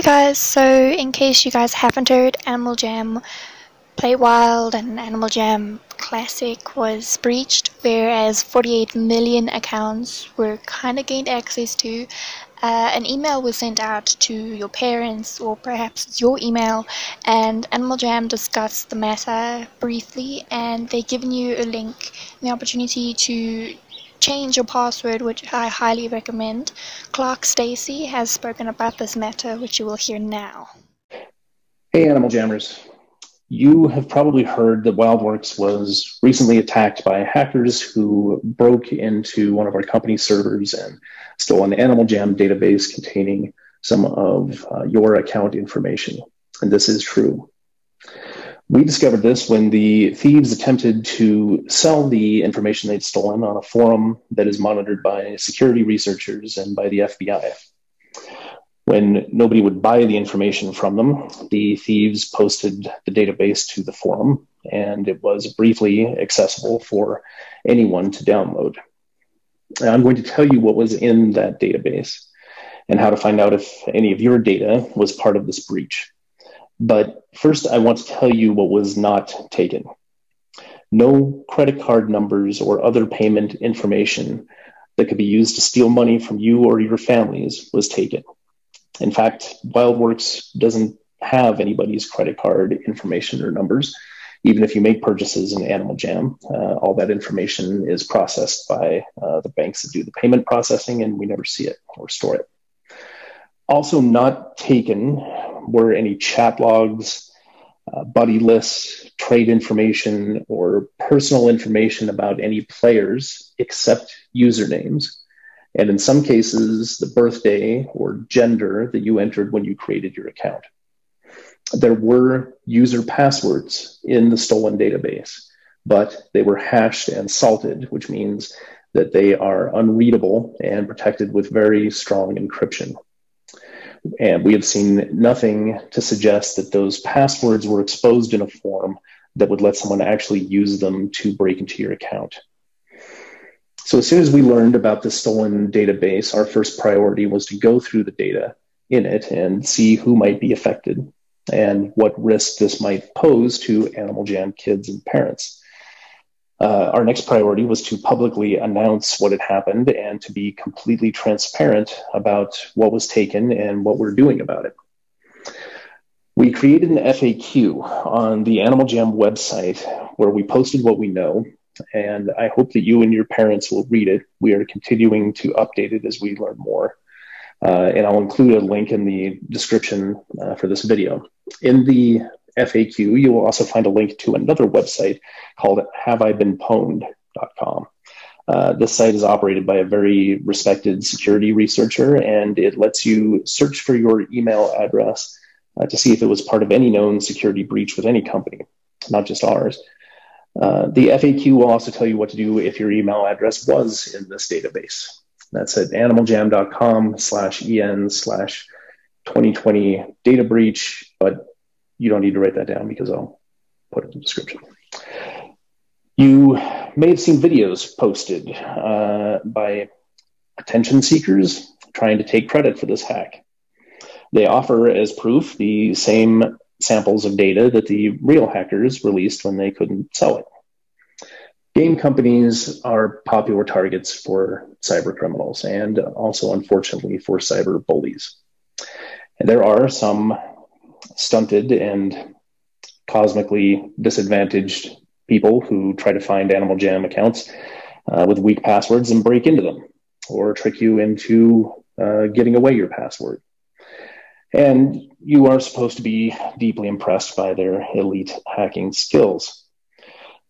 Hey guys, so in case you guys haven't heard, Animal Jam Play Wild and Animal Jam Classic was breached, whereas 48 million accounts were kinda gained access to. An email was sent out to your parents, or perhaps it's your email, and Animal Jam discussed the matter briefly, and they've given you a link and the opportunity to change your password, which I highly recommend. Clark Stacy has spoken about this matter, which you will hear now. Hey, Animal Jammers. You have probably heard that WildWorks was recently attacked by hackers who broke into one of our company servers and stole an Animal Jam database containing some of your account information. And this is true. We discovered this when the thieves attempted to sell the information they'd stolen on a forum that is monitored by security researchers and by the FBI. When nobody would buy the information from them, the thieves posted the database to the forum, and it was briefly accessible for anyone to download. I'm going to tell you what was in that database and how to find out if any of your data was part of this breach. But first, I want to tell you what was not taken. No credit card numbers or other payment information that could be used to steal money from you or your families was taken. In fact, WildWorks doesn't have anybody's credit card information or numbers. Even if you make purchases in Animal Jam, all that information is processed by the banks that do the payment processing, and we never see it or store it. Also not taken were any chat logs, buddy lists, trade information, or personal information about any players except usernames. And in some cases, the birthday or gender that you entered when you created your account. There were user passwords in the stolen database, but they were hashed and salted, which means that they are unreadable and protected with very strong encryption. And we have seen nothing to suggest that those passwords were exposed in a form that would let someone actually use them to break into your account. So as soon as we learned about the stolen database, our first priority was to go through the data in it and see who might be affected and what risk this might pose to Animal Jam kids and parents. Our next priority was to publicly announce what had happened and to be completely transparent about what was taken and what we're doing about it. We created an FAQ on the Animal Jam website where we posted what we know, and I hope that you and your parents will read it. We are continuing to update it as we learn more. And I'll include a link in the description for this video. In the FAQ, you will also find a link to another website called haveibeenpwned.com. This site is operated by a very respected security researcher, and it lets you search for your email address to see if it was part of any known security breach with any company, not just ours. The FAQ will also tell you what to do if your email address was in this database. That's at animaljam.com/en/2020 data breach, but you don't need to write that down because I'll put it in the description. You may have seen videos posted by attention seekers trying to take credit for this hack. They offer as proof the same samples of data that the real hackers released when they couldn't sell it. Game companies are popular targets for cyber criminals and also, unfortunately, for cyber bullies. And there are some stunted and cosmically disadvantaged people who try to find Animal Jam accounts with weak passwords and break into them or trick you into giving away your password. And you are supposed to be deeply impressed by their elite hacking skills.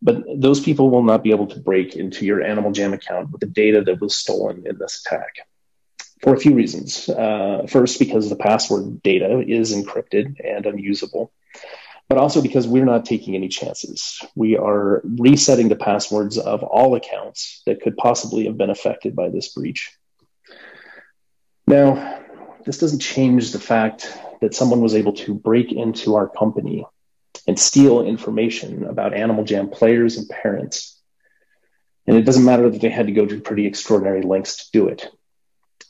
But those people will not be able to break into your Animal Jam account with the data that was stolen in this attack for a few reasons. First, because the password data is encrypted and unusable, but also because we're not taking any chances. We are resetting the passwords of all accounts that could possibly have been affected by this breach. Now, this doesn't change the fact that someone was able to break into our company and steal information about Animal Jam players and parents. And it doesn't matter that they had to go to pretty extraordinary lengths to do it.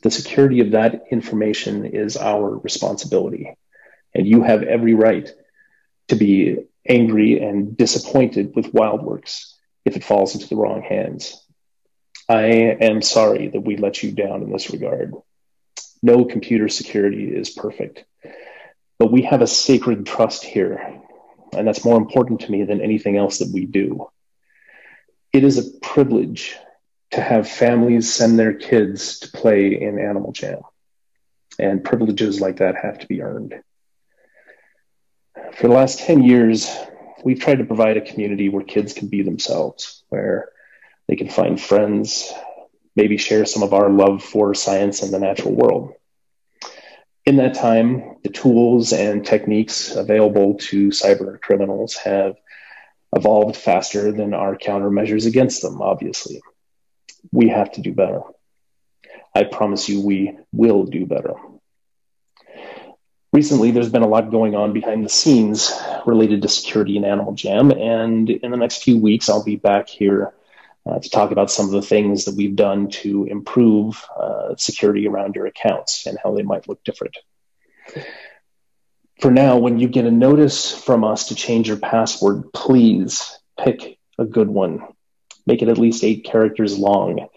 The security of that information is our responsibility, and you have every right to be angry and disappointed with WildWorks if it falls into the wrong hands. I am sorry that we let you down in this regard. No computer security is perfect, but we have a sacred trust here, and that's more important to me than anything else that we do. It is a privilege to have families send their kids to play in Animal Jam, and privileges like that have to be earned. For the last 10 years, we've tried to provide a community where kids can be themselves, where they can find friends, maybe share some of our love for science and the natural world. In that time, the tools and techniques available to cyber criminals have evolved faster than our countermeasures against them, obviously. We have to do better. I promise you we will do better. Recently, there's been a lot going on behind the scenes related to security in Animal Jam, and in the next few weeks, I'll be back here to talk about some of the things that we've done to improve security around your accounts and how they might look different. For now, when you get a notice from us to change your password, please pick a good one. Make it at least 8 characters long.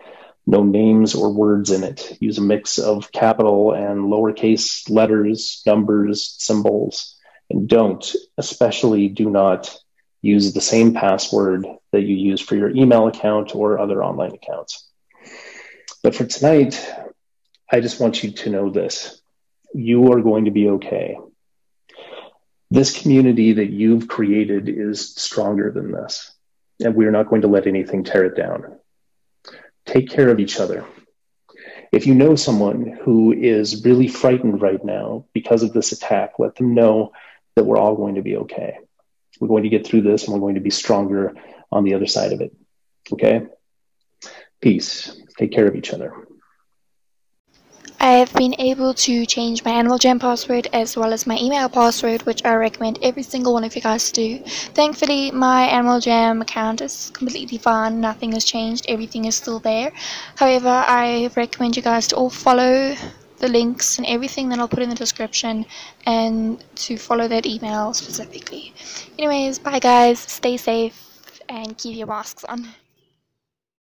No names or words in it. Use a mix of capital and lowercase letters, numbers, symbols, and especially do not use the same password that you use for your email account or other online accounts. But for tonight, I just want you to know this. You are going to be okay. This community that you've created is stronger than this, and we're not going to let anything tear it down. Take care of each other. If you know someone who is really frightened right now because of this attack, let them know that we're all going to be okay. We're going to get through this, and we're going to be stronger on the other side of it. Okay? Peace. Take care of each other. I have been able to change my Animal Jam password as well as my email password, which I recommend every single one of you guys to do. Thankfully, my Animal Jam account is completely fine. Nothing has changed. Everything is still there. However, I recommend you guys to all follow the links and everything that I'll put in the description, and to follow that email specifically. Anyways, bye guys. Stay safe and keep your masks on.